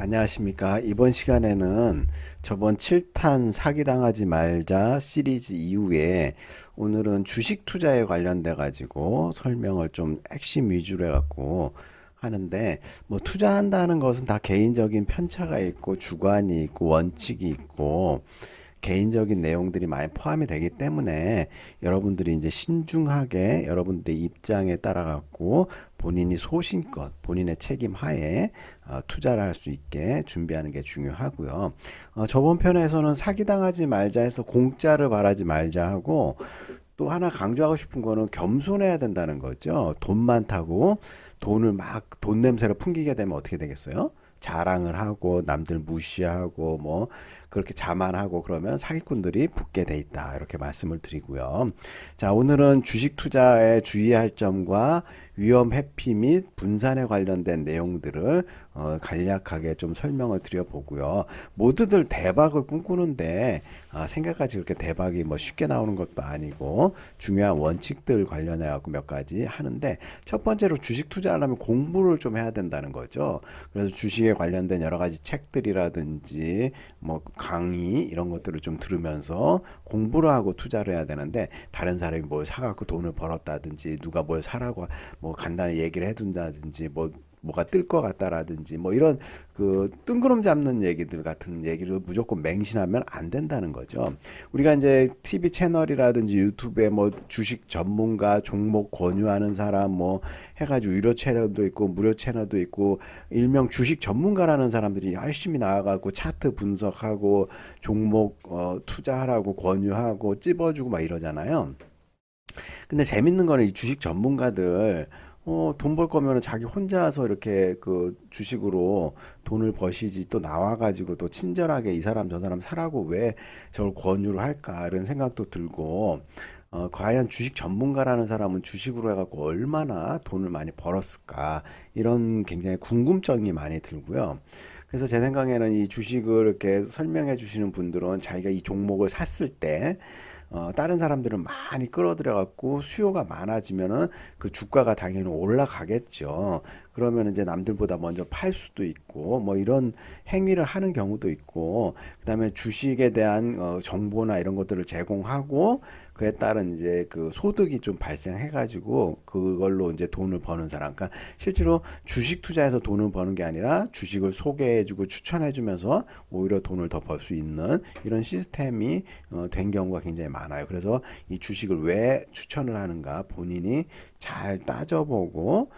안녕하십니까. 이번 시간에는 저번 7탄 사기당하지 말자 시리즈 이후에 오늘은 주식 투자에 관련돼 가지고 설명을 좀 핵심 위주로 해갖고 하는데, 뭐 투자한다는 것은 다 개인적인 편차가 있고 주관이 있고 원칙이 있고 개인적인 내용들이 많이 포함이 되기 때문에 여러분들이 이제 신중하게 여러분들의 입장에 따라 갖고 본인이 소신껏 본인의 책임 하에 투자를 할 수 있게 준비하는 게 중요하고요. 저번 편에서는 사기당하지 말자 해서 공짜를 바라지 말자 하고, 또 하나 강조하고 싶은 거는 겸손해야 된다는 거죠. 돈 많다고 돈을 막 돈 냄새를 풍기게 되면 어떻게 되겠어요? 자랑을 하고 남들 무시하고 뭐 그렇게 자만하고 그러면 사기꾼들이 붙게 돼 있다, 이렇게 말씀을 드리고요. 자, 오늘은 주식 투자에 주의할 점과 위험 회피 및 분산에 관련된 내용들을 간략하게 좀 설명을 드려보고요. 모두들 대박을 꿈꾸는데 생각까지 그렇게 대박이 뭐 쉽게 나오는 것도 아니고 중요한 원칙들 관련해 갖고 몇 가지 하는데, 첫 번째로 주식 투자하려면 공부를 좀 해야 된다는 거죠. 그래서 주식에 관련된 여러 가지 책들이라든지 뭐 강의 이런 것들을 좀 들으면서 공부를 하고 투자를 해야 되는데, 다른 사람이 뭘 사갖고 돈을 벌었다든지 누가 뭘 사라고 뭐 간단히 얘기를 해둔다든지 뭐가 뜰 것 같다라든지 뭐 이런 그 뜬구름 잡는 얘기들 같은 얘기를 무조건 맹신하면 안 된다는 거죠. 우리가 이제 TV 채널이라든지 유튜브에 뭐 주식 전문가 종목 권유하는 사람 뭐 해가지고 유료 채널도 있고 무료 채널도 있고 일명 주식 전문가라는 사람들이 열심히 나와가지고 차트 분석하고 종목 투자하라고 권유하고 찝어주고 막 이러잖아요. 근데 재밌는 거는 이 주식 전문가들 돈 벌 거면은 자기 혼자서 이렇게 그 주식으로 돈을 버시지, 또 나와가지고 또 친절하게 이 사람 저 사람 사라고 왜 저걸 권유를 할까, 이런 생각도 들고, 과연 주식 전문가라는 사람은 주식으로 해갖고 얼마나 돈을 많이 벌었을까, 이런 굉장히 궁금증이 많이 들고요. 그래서 제 생각에는 이 주식을 이렇게 설명해 주시는 분들은 자기가 이 종목을 샀을 때 다른 사람들은 많이 끌어들여 갖고 수요가 많아지면은 그 주가가 당연히 올라가겠죠. 그러면 이제 남들보다 먼저 팔 수도 있고 뭐 이런 행위를 하는 경우도 있고, 그다음에 주식에 대한 정보나 이런 것들을 제공하고 그에 따른 이제 그 소득이 좀 발생해 가지고 그걸로 이제 돈을 버는 사람. 그러니까 실제로 주식 투자해서 돈을 버는 게 아니라 주식을 소개해 주고 추천해 주면서 오히려 돈을 더 벌 수 있는 이런 시스템이 된 경우가 굉장히 많아요. 그래서 이 주식을 왜 추천을 하는가 본인이 잘 따져보고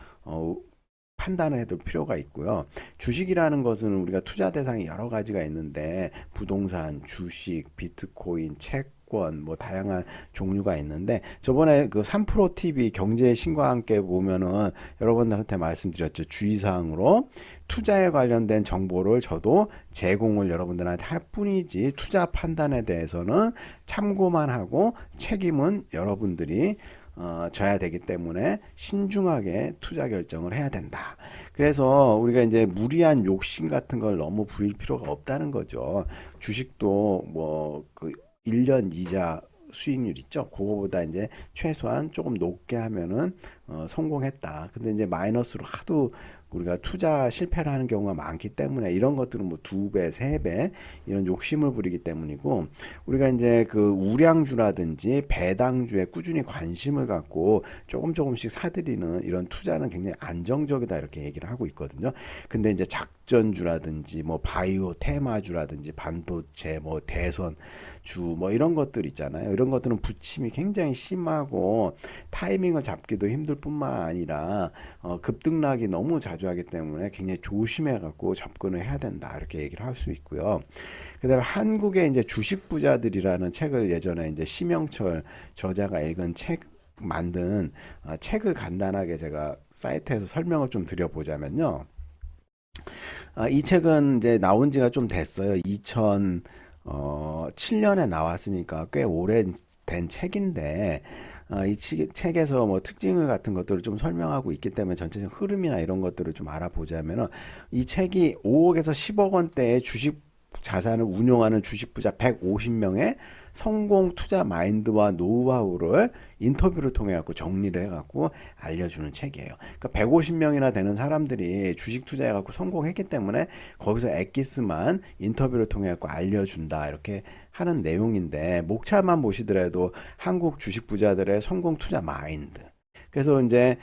판단을 해둘 필요가 있고요. 주식이라는 것은 우리가 투자 대상이 여러 가지가 있는데 부동산, 주식, 비트코인, 채권 뭐 다양한 종류가 있는데, 저번에 그 3프로 TV 경제의 신과 함께 보면은 여러분들한테 말씀드렸죠. 주의사항으로 투자에 관련된 정보를 저도 제공을 여러분들한테 할 뿐이지 투자 판단에 대해서는 참고만 하고 책임은 여러분들이 져야 되기 때문에 신중하게 투자 결정을 해야 된다. 그래서 우리가 이제 무리한 욕심 같은 걸 너무 부릴 필요가 없다는 거죠. 주식도 뭐 그 1년 이자 수익률 있죠. 그거보다 이제 최소한 조금 높게 하면은 성공했다. 근데 이제 마이너스로 하도 우리가 투자 실패를 하는 경우가 많기 때문에 이런 것들은 뭐 두 배, 세 배 이런 욕심을 부리기 때문이고, 우리가 이제 그 우량주라든지 배당주에 꾸준히 관심을 갖고 조금씩 사들이는 이런 투자는 굉장히 안정적이다, 이렇게 얘기를 하고 있거든요. 근데 이제 작전주라든지 뭐 바이오 테마주라든지 반도체 뭐 대선 주 뭐 이런 것들 있잖아요. 이런 것들은 부침이 굉장히 심하고 타이밍을 잡기도 힘들 뿐만 아니라 급등락이 너무 자주 하기 때문에 굉장히 조심해 갖고 접근을 해야 된다, 이렇게 얘기를 할 수 있고요. 그다음에 한국의 이제 주식 부자들이라는 책을 예전에 이제 심영철 저자가 읽은 책 만든 책을 간단하게 제가 사이트에서 설명을 좀 드려보자면요. 이 책은 이제 나온 지가 좀 됐어요. 2007년에 나왔으니까 꽤 오래된 책인데, 이 책에서 뭐 특징을 같은 것들을 좀 설명하고 있기 때문에 전체적 흐름이나 이런 것들을 좀 알아보자면은, 이 책이 5억에서 10억 원대의 주식 자산을 운용하는 주식 부자 150명의 성공 투자 마인드와 노하우를 인터뷰를 통해 갖고 정리를 해 갖고 알려주는 책이에요. 그러니까 150명이나 되는 사람들이 주식 투자해 갖고 성공했기 때문에 거기서 엑기스만 인터뷰를 통해 갖고 알려준다 이렇게 하는 내용인데, 목차만 보시더라도 한국 주식 부자들의 성공 투자 마인드. 그래서 이제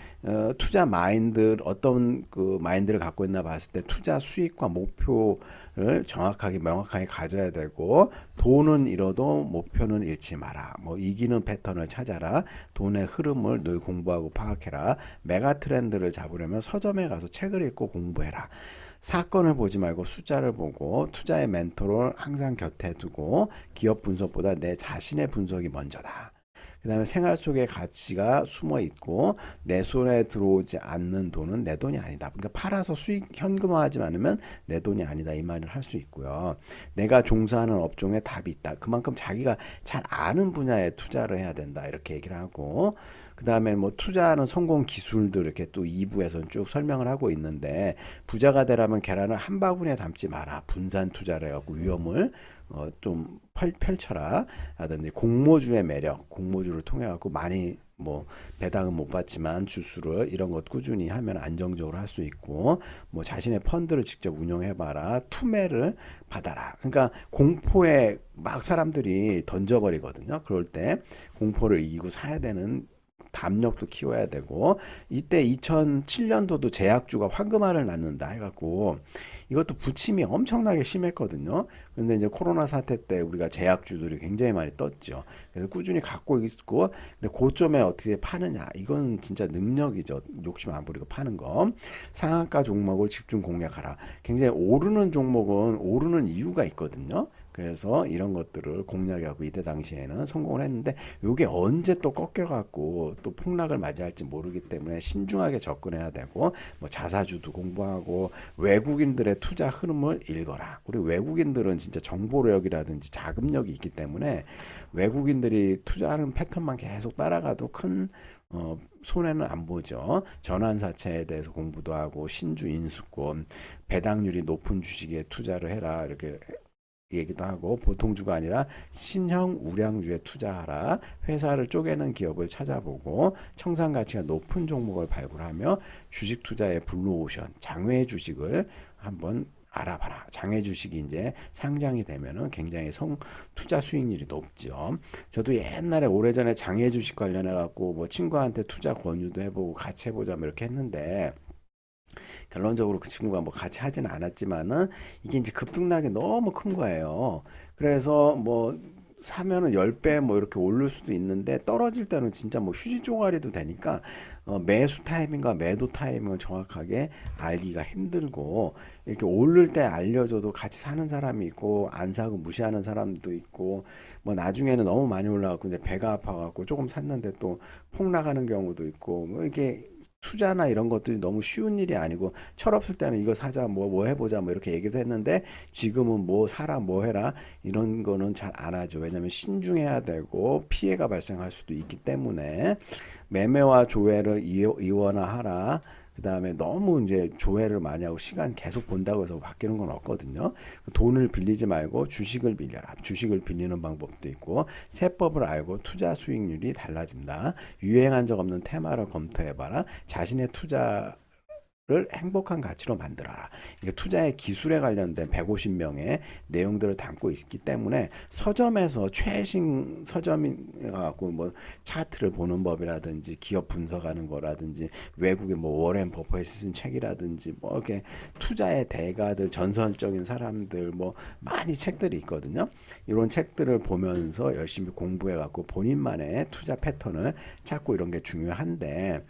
투자 마인드, 어떤 그 마인드를 갖고 있나 봤을 때 투자 수익과 목표를 정확하게 명확하게 가져야 되고, 돈은 잃어도 목표는 잃지 마라. 뭐 이기는 패턴을 찾아라. 돈의 흐름을 늘 공부하고 파악해라. 메가 트렌드를 잡으려면 서점에 가서 책을 읽고 공부해라. 사건을 보지 말고 숫자를 보고, 투자의 멘토를 항상 곁에 두고, 기업 분석보다 내 자신의 분석이 먼저다. 그 다음에 생활 속에 가치가 숨어 있고 내 손에 들어오지 않는 돈은 내 돈이 아니다. 그러니까 팔아서 수익 현금화하지 않으면 내 돈이 아니다, 이 말을 할 수 있고요. 내가 종사하는 업종에 답이 있다. 그만큼 자기가 잘 아는 분야에 투자를 해야 된다, 이렇게 얘기를 하고, 그 다음에 뭐 투자하는 성공 기술들 이렇게 또 2부에서는 쭉 설명을 하고 있는데, 부자가 되려면 계란을 한 바구니에 담지 마라. 분산 투자를 해갖고 위험을 좀 펼쳐라 라든지, 공모주의 매력, 공모주를 통해 갖고 많이 뭐 배당은 못 받지만 주수를 이런 것 꾸준히 하면 안정적으로 할 수 있고, 뭐 자신의 펀드를 직접 운영해 봐라. 투매를 받아라. 그러니까 공포에 막 사람들이 던져버리거든요. 그럴 때 공포를 이기고 사야 되는 담력도 키워야 되고, 이때 2007년도도 제약주가 황금알을 낳는다 해갖고 이것도 부침이 엄청나게 심했거든요. 근데 이제 코로나 사태 때 우리가 제약주들이 굉장히 많이 떴죠. 그래서 꾸준히 갖고 있고, 근데 고점에 어떻게 파느냐, 이건 진짜 능력이죠. 욕심 안 부리고 파는 거. 상한가 종목을 집중 공략하라. 굉장히 오르는 종목은 오르는 이유가 있거든요. 그래서 이런 것들을 공략하고 이때 당시에는 성공을 했는데, 이게 언제 또 꺾여갖고 또 폭락을 맞이할지 모르기 때문에 신중하게 접근해야 되고, 뭐 자사주도 공부하고 외국인들의 투자 흐름을 읽어라. 우리 외국인들은 진짜 정보력이라든지 자금력이 있기 때문에 외국인들이 투자하는 패턴만 계속 따라가도 큰 손해는 안 보죠. 전환사채에 대해서 공부도 하고, 신주 인수권, 배당률이 높은 주식에 투자를 해라, 이렇게 얘기도 하고, 보통주가 아니라 신형 우량주에 투자하라. 회사를 쪼개는 기업을 찾아보고 청산 가치가 높은 종목을 발굴하며 주식 투자의 블루오션, 장외 주식을 한번 알아봐라. 장외 주식이 이제 상장이 되면은 굉장히 투자 수익률이 높죠. 저도 옛날에 오래전에 장외 주식 관련해 갖고 뭐 친구한테 투자 권유도 해보고 같이 해보자 뭐 이렇게 했는데, 결론적으로 그 친구가 뭐 같이 하지는 않았지만은 이게 이제 급등락이 너무 큰 거예요. 그래서 뭐 사면은 10배 뭐 이렇게 오를 수도 있는데, 떨어질 때는 진짜 뭐 휴지 쪼가리도 되니까 매수 타이밍과 매도 타이밍을 정확하게 알기가 힘들고, 이렇게 오를 때 알려줘도 같이 사는 사람이 있고 안 사고 무시하는 사람도 있고, 뭐 나중에는 너무 많이 올라가고 이제 배가 아파갖고 조금 샀는데 또 폭락하는 경우도 있고, 뭐 이렇게 투자나 이런 것들이 너무 쉬운 일이 아니고, 철없을 때는 이거 사자, 뭐 해보자, 뭐 이렇게 얘기도 했는데, 지금은 뭐 사라, 뭐 해라, 이런 거는 잘 안 하죠. 왜냐면 신중해야 되고 피해가 발생할 수도 있기 때문에. 매매와 조회를 이원화하라. 그 다음에 너무 이제 조회를 많이 하고 시간 계속 본다고 해서 바뀌는 건 없거든요. 돈을 빌리지 말고 주식을 빌려라. 주식을 빌리는 방법도 있고, 세법을 알고 투자 수익률이 달라진다. 유행한 적 없는 테마를 검토해봐라. 자신의 투자를 행복한 가치로 만들어라. 이게 투자의 기술에 관련된 150명의 내용들을 담고 있기 때문에, 서점에서 최신 서점이 갖고 뭐 차트를 보는 법이라든지 기업 분석하는 거라든지, 외국의 뭐 워렌 버핏이 쓴 책이라든지, 뭐 이렇게 투자의 대가들, 전설적인 사람들 뭐 많이 책들이 있거든요. 이런 책들을 보면서 열심히 공부해 갖고 본인만의 투자 패턴을 찾고, 이런 게 중요한데,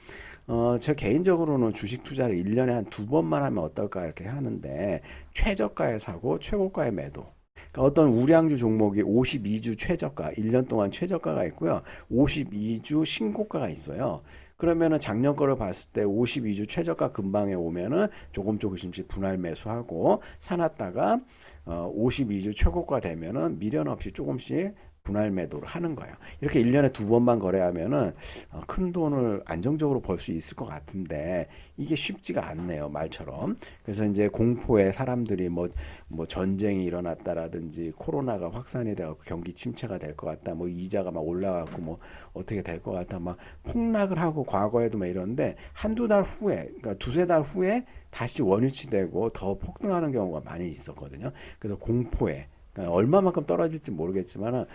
저 개인적으로는 주식 투자를 1년에 한 2번만 하면 어떨까 이렇게 하는데, 최저가에 사고 최고가에 매도. 그러니까 어떤 우량주 종목이 52주 최저가, 1년 동안 최저가가 있고요. 52주 신고가가 있어요. 그러면은 작년 거를 봤을 때 52주 최저가 근방에 오면은 조금씩 분할 매수하고 사놨다가 52주 최고가 되면은 미련 없이 조금씩 분할 매도를 하는 거예요. 이렇게 1년에 두 번만 거래하면은 큰 돈을 안정적으로 벌 수 있을 것 같은데 이게 쉽지가 않네요, 말처럼. 그래서 이제 공포에 사람들이 뭐 전쟁이 일어났다라든지 코로나가 확산이 돼갖고 경기 침체가 될 것 같다, 뭐 이자가 막 올라가고 뭐 어떻게 될 것 같다, 막 폭락을 하고 과거에도 막 이러는데 한두 달 후에, 그러니까 두세 달 후에 다시 원위치 되고 더 폭등하는 경우가 많이 있었거든요. 그래서 공포에, 그러니까 얼마만큼 떨어질지 모르겠지만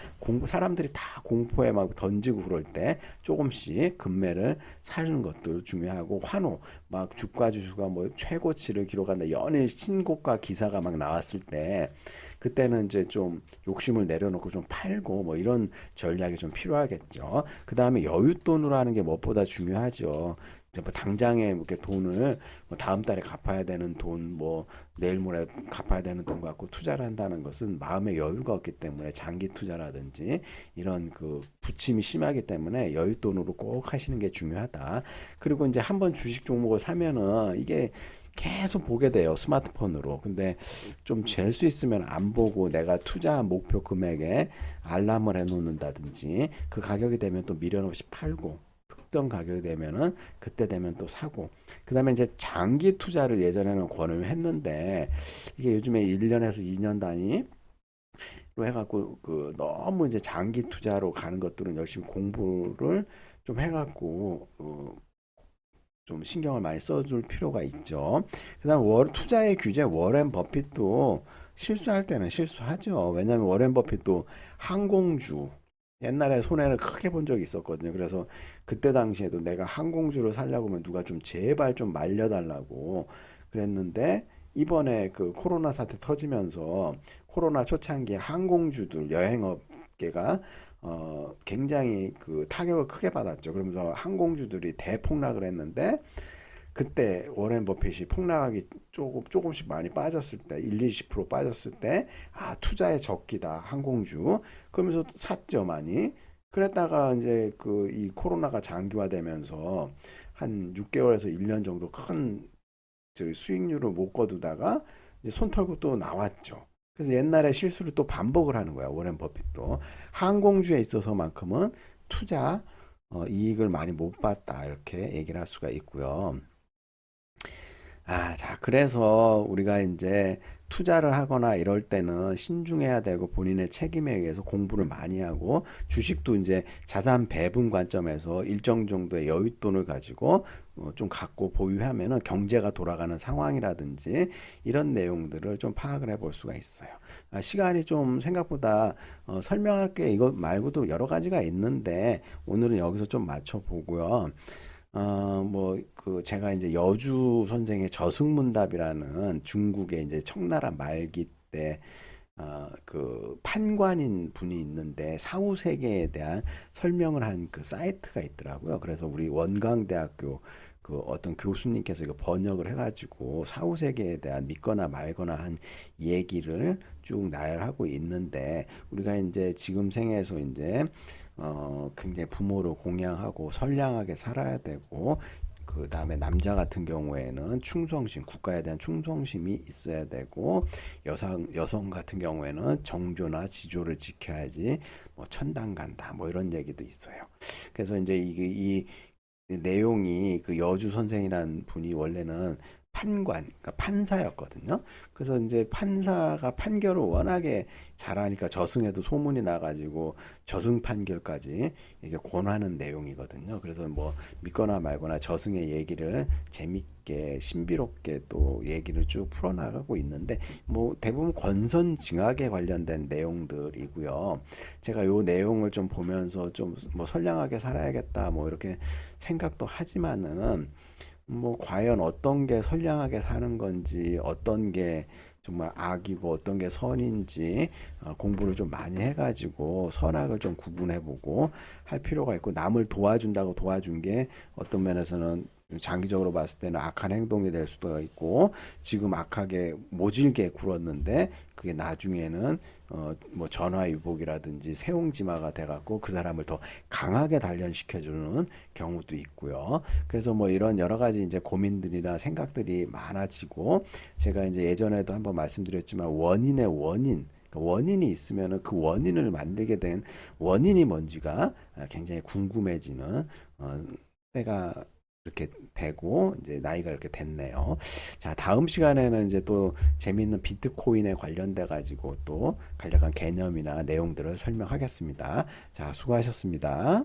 사람들이 다 공포에 막 던지고 그럴 때 조금씩 금매를 사는 것도 중요하고, 환호 막 주가 지수가 뭐 최고치를 기록한다, 연일 신고가 기사가 막 나왔을 때 그때는 이제 좀 욕심을 내려놓고 좀 팔고 뭐 이런 전략이 좀 필요하겠죠. 그 다음에 여윳돈으로 하는 게 무엇보다 중요하죠. 이제 뭐 당장에 이렇게 돈을 뭐 다음 달에 갚아야 되는 돈, 뭐 내일 모레 갚아야 되는 돈 갖고 투자를 한다는 것은 마음의 여유가 없기 때문에, 장기 투자라든지 이런 그 부침이 심하기 때문에 여윳돈으로 꼭 하시는 게 중요하다. 그리고 이제 한번 주식 종목을 사면은 이게 계속 보게 돼요, 스마트폰으로. 근데 좀 잴 수 있으면 안 보고 내가 투자 목표 금액에 알람을 해 놓는다든지, 그 가격이 되면 또 미련 없이 팔고, 특정 가격이 되면은 그때 되면 또 사고. 그다음에 이제 장기 투자를 예전에는 권유했는데 이게 요즘에 1년에서 2년 단위로 해갖고 그 너무 이제 장기 투자로 가는 것들은 열심히 공부를 좀 해갖고 좀 신경을 많이 써줄 필요가 있죠. 그다음 투자의 규제, 워렌 버핏도 실수할 때는 실수하죠. 왜냐하면 워렌 버핏도 항공주, 옛날에 손해를 크게 본 적이 있었거든요. 그래서 그때 당시에도 내가 항공주를 살려고 하면 누가 좀 제발 좀 말려달라고 그랬는데, 이번에 그 코로나 사태 터지면서 코로나 초창기에 항공주들, 여행업계가 굉장히 그 타격을 크게 받았죠. 그러면서 항공주들이 대폭락을 했는데, 그때 워렌 버핏이 폭락하기 조금씩 많이 빠졌을 때, 20% 빠졌을 때, 아, 투자의 적기다, 항공주. 그러면서 샀죠, 많이. 그랬다가 이제 그 이 코로나가 장기화되면서 한 6개월에서 1년 정도 큰 저 수익률을 못 거두다가 이제 손 털고 또 나왔죠. 그래서 옛날에 실수를 또 반복을 하는 거야, 워렌 버핏도. 항공주에 있어서만큼은 투자 이익을 많이 못 봤다, 이렇게 얘기를 할 수가 있고요. 자, 그래서 우리가 이제 투자를 하거나 이럴 때는 신중해야 되고, 본인의 책임에 의해서 공부를 많이 하고, 주식도 이제 자산 배분 관점에서 일정 정도의 여윳돈을 가지고 좀 갖고 보유하면은 경제가 돌아가는 상황이라든지 이런 내용들을 좀 파악을 해볼 수가 있어요. 시간이 좀 생각보다 설명할 게 이것 말고도 여러 가지가 있는데 오늘은 여기서 좀 맞춰보고요. 뭐, 제가 이제 여주 선생의 저승문답이라는 중국의 이제 청나라 말기 때, 그 판관인 분이 있는데 사후세계에 대한 설명을 한 그 사이트가 있더라고요. 그래서 우리 원광대학교 그 어떤 교수님께서 이거 번역을 해가지고 사후세계에 대한 믿거나 말거나 한 얘기를 쭉 나열하고 있는데, 우리가 이제 지금 생에서 이제 굉장히 부모를 공양하고 선량하게 살아야 되고, 그 다음에 남자 같은 경우에는 충성심, 국가에 대한 충성심이 있어야 되고, 여성 같은 경우에는 정조나 지조를 지켜야지 뭐 천당 간다, 뭐 이런 얘기도 있어요. 그래서 이제 이 내용이, 그 여주 선생이라는 분이 원래는 그러니까 판사였거든요. 그래서 이제 판사가 판결을 워낙에 잘하니까 저승에도 소문이 나가지고 저승 판결까지 이게 권하는 내용이거든요. 그래서 뭐 믿거나 말거나 저승의 얘기를 재밌게 신비롭게 또 얘기를 쭉 풀어나가고 있는데, 뭐 대부분 권선징악에 관련된 내용들이고요. 제가 요 내용을 좀 보면서 좀 뭐 선량하게 살아야겠다 뭐 이렇게 생각도 하지만은, 뭐 과연 어떤 게 선량하게 사는 건지, 어떤 게 정말 악이고 어떤 게 선인지 공부를 좀 많이 해가지고 선악을 좀 구분해보고 할 필요가 있고, 남을 도와준다고 도와준 게 어떤 면에서는 장기적으로 봤을 때는 악한 행동이 될 수도 있고, 지금 악하게 모질게 굴었는데 그게 나중에는 뭐 전화위복이라든지 세옹지마가 돼갖고 그 사람을 더 강하게 단련시켜주는 경우도 있고요. 그래서 뭐 이런 여러 가지 이제 고민들이나 생각들이 많아지고, 제가 이제 예전에도 한번 말씀드렸지만 원인의 원인, 원인이 있으면은 그 원인을 만들게 된 원인이 뭔지가 굉장히 궁금해지는 때가 이렇게 되고 이제 나이가 이렇게 됐네요. 자, 다음 시간에는 이제 또 재미있는 비트코인에 관련돼 가지고 또 간략한 개념이나 내용들을 설명하겠습니다. 자, 수고하셨습니다.